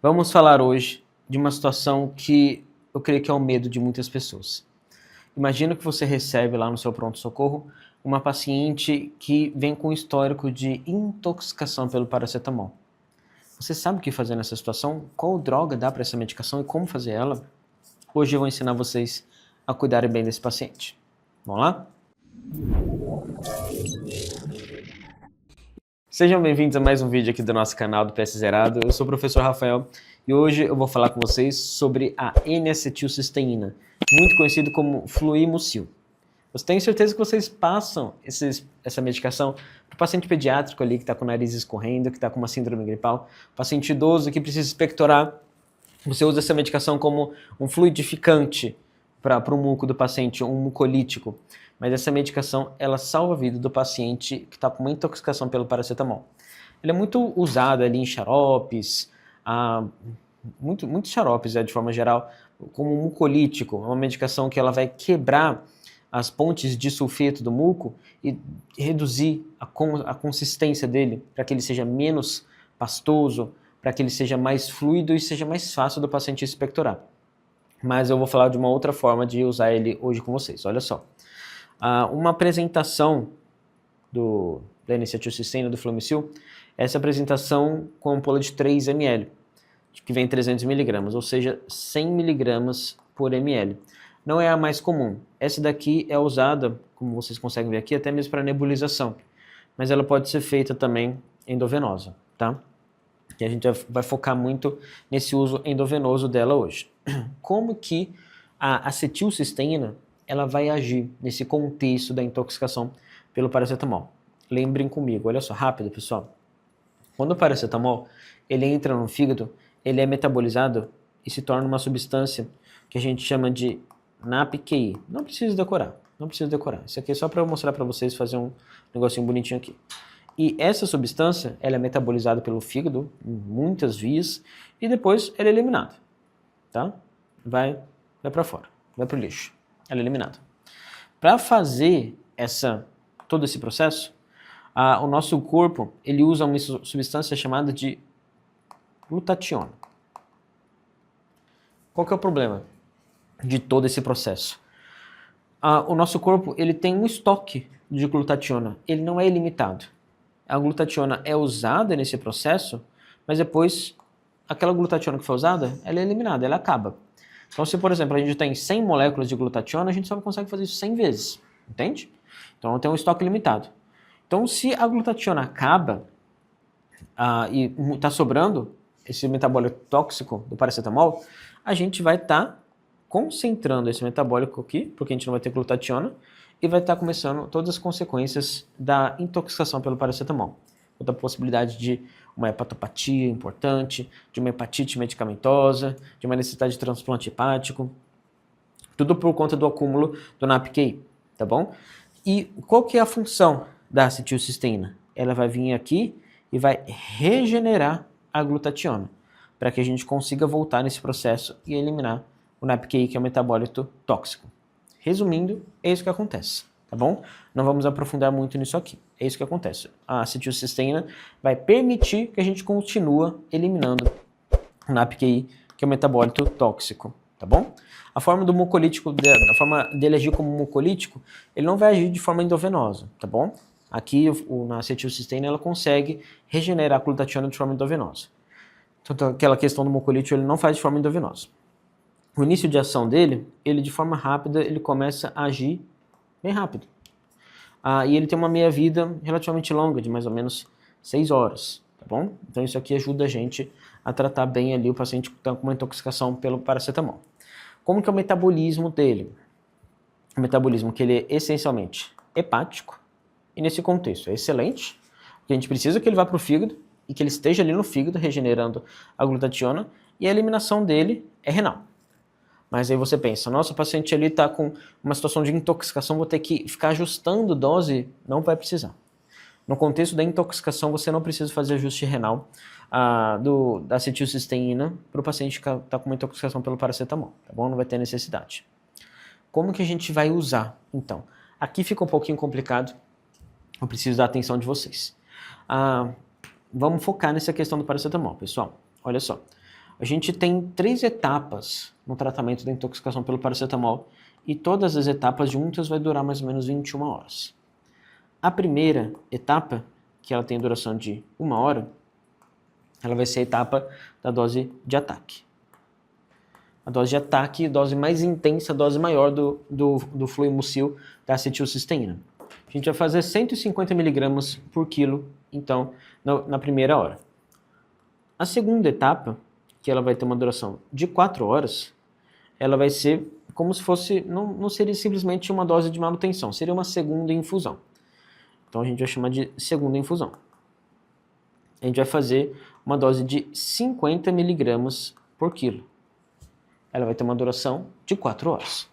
Vamos falar hoje de uma situação que eu creio que é o medo de muitas pessoas. Imagina que você recebe lá no seu pronto-socorro uma paciente que vem com histórico de intoxicação pelo paracetamol. Você sabe o que fazer nessa situação? Qual droga dá para essa medicação e como fazer ela? Hoje eu vou ensinar vocês a cuidarem bem desse paciente. Vamos lá? Sejam bem-vindos a mais um vídeo aqui do nosso canal do PS Zerado. Eu sou o professor Rafael e hoje eu vou falar com vocês sobre a N-acetilcisteína, muito conhecido como Fluimucil. Eu tenho certeza que vocês passam essa medicação para o paciente pediátrico ali que está com o nariz escorrendo, que está com uma síndrome gripal, paciente idoso que precisa expectorar. Você usa essa medicação como um fluidificante para o muco do paciente, um mucolítico. Mas essa medicação, ela salva a vida do paciente que está com uma intoxicação pelo paracetamol. Ela é muito usada ali em xaropes, muitos xaropes, de forma geral, como um mucolítico. É uma medicação que ela vai quebrar as pontes de sulfeto do muco e reduzir a consistência dele, para que ele seja menos pastoso, para que ele seja mais fluido e seja mais fácil do paciente expectorar. Mas eu vou falar de uma outra forma de usar ele hoje com vocês. Olha só. Uma apresentação da N-acetilcisteína, do Fluimucil, essa apresentação com ampola de 3 ml, que vem 300 mg, ou seja, 100 mg por ml. Não é a mais comum. Essa daqui é usada, como vocês conseguem ver aqui, até mesmo para nebulização. Mas ela pode ser feita também endovenosa, tá? E a gente vai focar muito nesse uso endovenoso dela hoje. Como que a acetilcisteína ela vai agir nesse contexto da intoxicação pelo paracetamol? Lembrem comigo, olha só, rápido pessoal. Quando o paracetamol ele entra no fígado, ele é metabolizado e se torna uma substância que a gente chama de NAPQI. Não precisa decorar, não precisa decorar. Isso aqui é só para eu mostrar para vocês, fazer um negocinho bonitinho aqui. E essa substância, ela é metabolizada pelo fígado, em muitas vias, e depois ela é eliminada, tá? Vai para fora, vai para o lixo, ela é eliminada. Para fazer todo esse processo, o nosso corpo, ele usa uma substância chamada de glutationa. Qual que é o problema de todo esse processo? O nosso corpo, ele tem um estoque de glutationa, ele não é ilimitado. A glutationa é usada nesse processo, mas depois aquela glutationa que foi usada, ela é eliminada, ela acaba. Então se, por exemplo, a gente tem 100 moléculas de glutationa, a gente só consegue fazer isso 100 vezes, entende? Então tem um estoque limitado. Então se a glutationa acaba e está sobrando esse metabólico tóxico do paracetamol, a gente vai estar concentrando esse metabólico aqui, porque a gente não vai ter glutationa, e vai estar começando todas as consequências da intoxicação pelo paracetamol. Da possibilidade de uma hepatopatia importante, de uma hepatite medicamentosa, de uma necessidade de transplante hepático, tudo por conta do acúmulo do NAPQI, tá bom? E qual que é a função da acetilcisteína? Ela vai vir aqui e vai regenerar a glutationa, para que a gente consiga voltar nesse processo e eliminar o NAPQI, que é o metabólito tóxico. Resumindo, é isso que acontece, tá bom? Não vamos aprofundar muito nisso aqui. É isso que acontece. A acetilcisteína vai permitir que a gente continue eliminando o NAPQI, que é o metabólito tóxico, tá bom? A forma do mucolítico, a forma dele agir como mucolítico, ele não vai agir de forma endovenosa, tá bom? Aqui, na acetilcisteína, ela consegue regenerar a glutationa de forma endovenosa. Então, aquela questão do mucolítico, ele não faz de forma endovenosa. O início de ação dele, ele de forma rápida, ele começa a agir bem rápido. E ele tem uma meia-vida relativamente longa, de mais ou menos 6 horas, tá bom? Então isso aqui ajuda a gente a tratar bem ali o paciente que está com uma intoxicação pelo paracetamol. Como que é o metabolismo dele? O metabolismo que ele é essencialmente hepático, e nesse contexto é excelente, porque a gente precisa que ele vá para o fígado, e que ele esteja ali no fígado, regenerando a glutationa, e a eliminação dele é renal. Mas aí você pensa, nossa, o paciente ali está com uma situação de intoxicação, vou ter que ficar ajustando dose? Não vai precisar. No contexto da intoxicação, você não precisa fazer ajuste renal da acetilcisteína para o paciente que está com uma intoxicação pelo paracetamol, tá bom? Não vai ter necessidade. Como que a gente vai usar, então? Aqui fica um pouquinho complicado, eu preciso da atenção de vocês. Vamos focar nessa questão do paracetamol, pessoal. Olha só. A gente tem 3 etapas no tratamento da intoxicação pelo paracetamol e todas as etapas juntas vai durar mais ou menos 21 horas. A primeira etapa, que ela tem duração de 1 hora, ela vai ser a etapa da dose de ataque. A dose de ataque, dose mais intensa, dose maior do fluimucil da acetilcisteína. A gente vai fazer 150 mg por quilo, então, na primeira hora. A segunda etapa, que ela vai ter uma duração de 4 horas, ela vai ser como se fosse, não seria simplesmente uma dose de manutenção, seria uma segunda infusão. Então a gente vai chamar de segunda infusão. A gente vai fazer uma dose de 50 mg por quilo. Ela vai ter uma duração de 4 horas.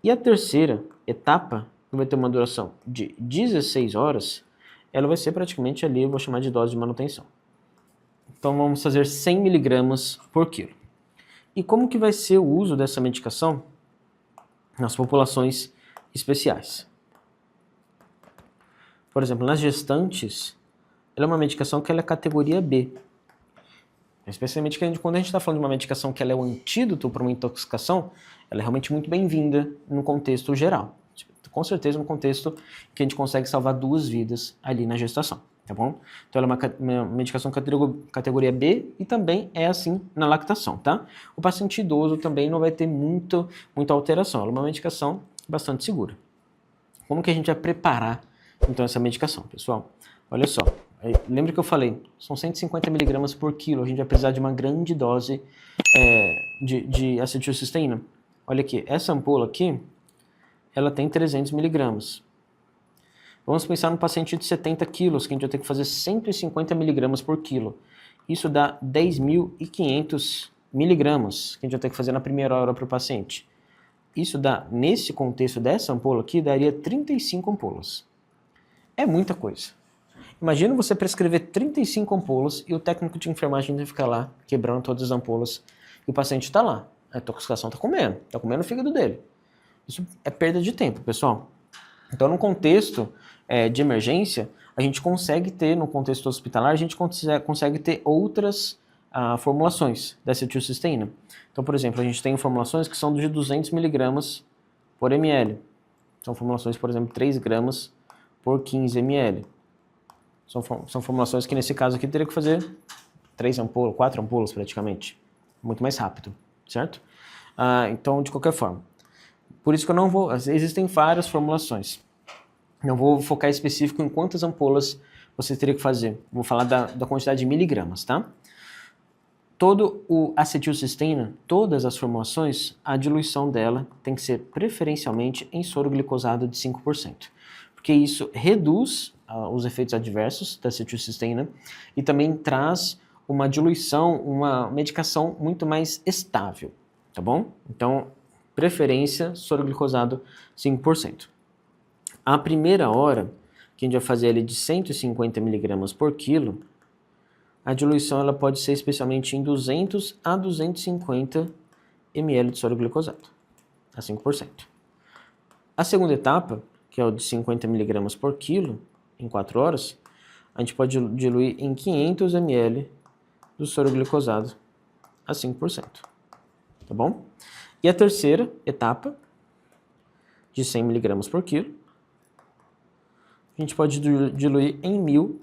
E a terceira etapa, que vai ter uma duração de 16 horas, ela vai ser praticamente ali, eu vou chamar de dose de manutenção. Então vamos fazer 100 mg por quilo. E como que vai ser o uso dessa medicação nas populações especiais? Por exemplo, nas gestantes, ela é uma medicação que ela é categoria B. Especialmente quando a gente está falando de uma medicação que ela é o antídoto para uma intoxicação, ela é realmente muito bem-vinda no contexto geral. Com certeza no contexto que a gente consegue salvar 2 vidas ali na gestação, tá bom? Então ela é uma medicação categoria B e também é assim na lactação, tá? O paciente idoso também não vai ter muita alteração, ela é uma medicação bastante segura. Como que a gente vai preparar então essa medicação, pessoal? Olha só, lembra que eu falei, são 150 mg por quilo, a gente vai precisar de uma grande dose de acetilcisteína. Olha aqui, essa ampola aqui, ela tem 300 mg. Vamos pensar no paciente de 70 quilos, que a gente vai ter que fazer 150 mg por quilo. Isso dá 10.500 mg, que a gente vai ter que fazer na primeira hora para o paciente. Isso dá, nesse contexto dessa ampola aqui, daria 35 ampolas. É muita coisa. Imagina você prescrever 35 ampolas e o técnico de enfermagem tem que ficar lá, quebrando todas as ampolas, e o paciente está lá. A intoxicação está comendo o fígado dele. Isso é perda de tempo, pessoal. Então, no contexto de emergência, a gente consegue ter, no contexto hospitalar, a gente consegue ter outras formulações da acetilcisteína. Então, por exemplo, a gente tem formulações que são de 200 mg por ml. São formulações, por exemplo, 3 gramas por 15 ml. São formulações que, nesse caso aqui, teria que fazer 3 ampolas, 4 ampolas praticamente. Muito mais rápido, certo? Então, de qualquer forma. Por isso que eu não vou... Existem várias formulações. Não vou focar específico em quantas ampolas você teria que fazer. Vou falar da quantidade de miligramas, tá? Todo o acetilcisteína, todas as formulações, a diluição dela tem que ser preferencialmente em soro glicosado de 5%. Porque isso reduz os efeitos adversos da acetilcisteína e também traz uma diluição, uma medicação muito mais estável, tá bom? Então, preferência, soro glicosado 5%. A primeira hora, que a gente vai fazer ali de 150 mg por quilo, a diluição ela pode ser especialmente em 200 a 250 ml de soro glicosado, a 5%. A segunda etapa, que é o de 50 mg por quilo, em 4 horas, a gente pode diluir em 500 ml do soro glicosado a 5%, tá bom? E a terceira etapa, de 100 mg por quilo, a gente pode diluir em 1000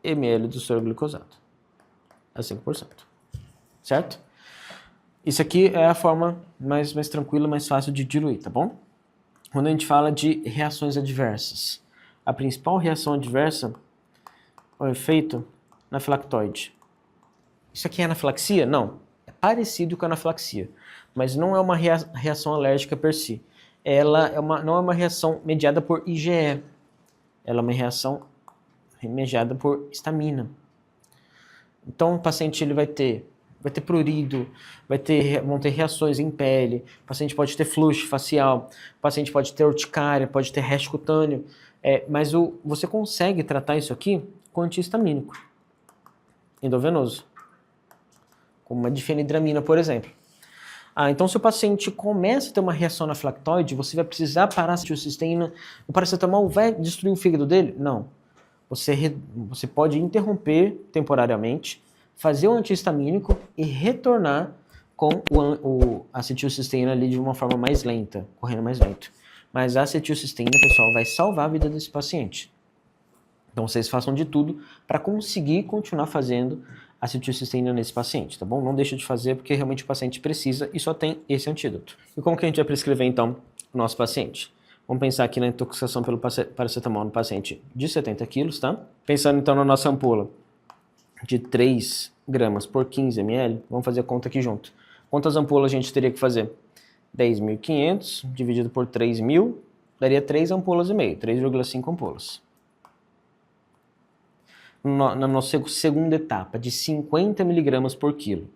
ml do soro glicosado a 5%, certo? Isso aqui é a forma mais tranquila, mais fácil de diluir, tá bom? Quando a gente fala de reações adversas, a principal reação adversa é o efeito anafilaxoide. Isso aqui é anafilaxia? Não. É parecido com a anafilaxia, mas não é uma reação alérgica per si. Ela não é uma reação mediada por IgE. Ela é uma reação mediada por histamina. Então o paciente ele vai ter prurido, vão ter reações em pele, o paciente pode ter fluxo facial, o paciente pode ter urticária, pode ter rash cutâneo, mas você consegue tratar isso aqui com antihistamínico endovenoso, como uma difenidramina, por exemplo. Então, se o paciente começa a ter uma reação anafilaxoide, você vai precisar parar a acetilcisteína, o paracetamol vai destruir o fígado dele? Não. Você pode interromper temporariamente, fazer o antihistamínico e retornar com o acetilcisteína ali de uma forma mais lenta, correndo mais lento. Mas a acetilcisteína, pessoal, vai salvar a vida desse paciente. Então vocês façam de tudo para conseguir continuar fazendo acetilcisteína nesse paciente, tá bom? Não deixa de fazer porque realmente o paciente precisa e só tem esse antídoto. E como que a gente vai prescrever então o nosso paciente? Vamos pensar aqui na intoxicação pelo paracetamol no paciente de 70 quilos, tá? Pensando então na nossa ampola de 3 gramas por 15 ml, vamos fazer a conta aqui junto. Quantas ampolas a gente teria que fazer? 10.500 dividido por 3.000, daria 3 ampolas e meio, 3,5 ampolas. Na nossa segunda etapa, de 50 miligramas por quilo.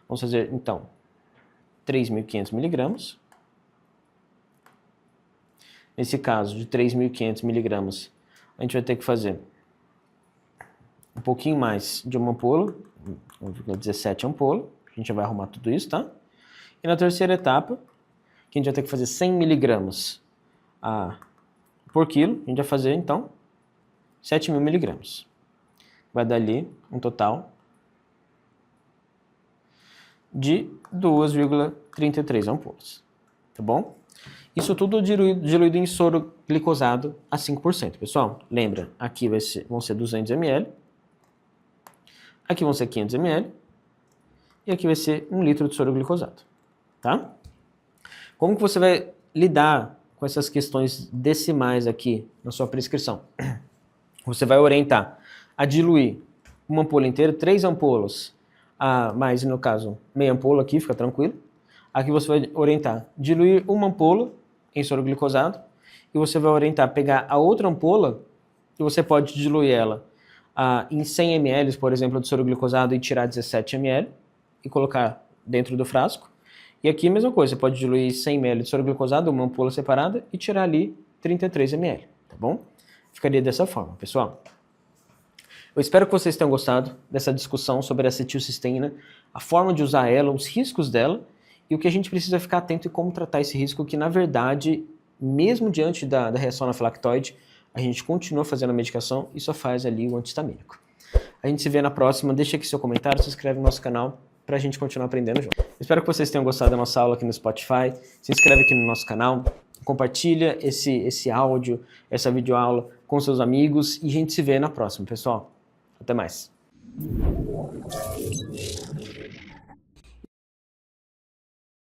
Vamos fazer, então, 3.500 miligramas. Nesse caso, de 3.500 miligramas, a gente vai ter que fazer um pouquinho mais de uma ampola, 17 ampolas. A gente vai arrumar tudo isso, tá? E na terceira etapa, que a gente vai ter que fazer 100 miligramas por quilo, a gente vai fazer, então, 7.000 miligramas. Vai dar ali um total de 2,33 ampolas, tá bom? Isso tudo diluído em soro glicosado a 5%, pessoal. Lembra, aqui vão ser 200 ml, aqui vão ser 500 ml, e aqui vai ser 1 litro de soro glicosado, tá? Como que você vai lidar com essas questões decimais aqui na sua prescrição? Você vai orientar a diluir uma ampola inteira, 3 ampolas, mais no caso, meia ampola aqui, fica tranquilo. Aqui você vai orientar diluir uma ampola em soro glicosado e você vai orientar pegar a outra ampola e você pode diluir ela em 100 ml, por exemplo, de soro glicosado e tirar 17 ml e colocar dentro do frasco. E aqui a mesma coisa, você pode diluir 100 ml de soro glicosado, uma ampola separada e tirar ali 33 ml, tá bom? Ficaria dessa forma, pessoal. Eu espero que vocês tenham gostado dessa discussão sobre a acetilcisteína, a forma de usar ela, os riscos dela e o que a gente precisa ficar atento e como tratar esse risco que, na verdade, mesmo diante da reação anafiláctoide, a gente continua fazendo a medicação e só faz ali o antihistamínico. A gente se vê na próxima, deixa aqui seu comentário, se inscreve no nosso canal para a gente continuar aprendendo junto. Espero que vocês tenham gostado da nossa aula aqui no Spotify, se inscreve aqui no nosso canal, compartilha esse áudio, essa videoaula com seus amigos e a gente se vê na próxima, pessoal. Até mais.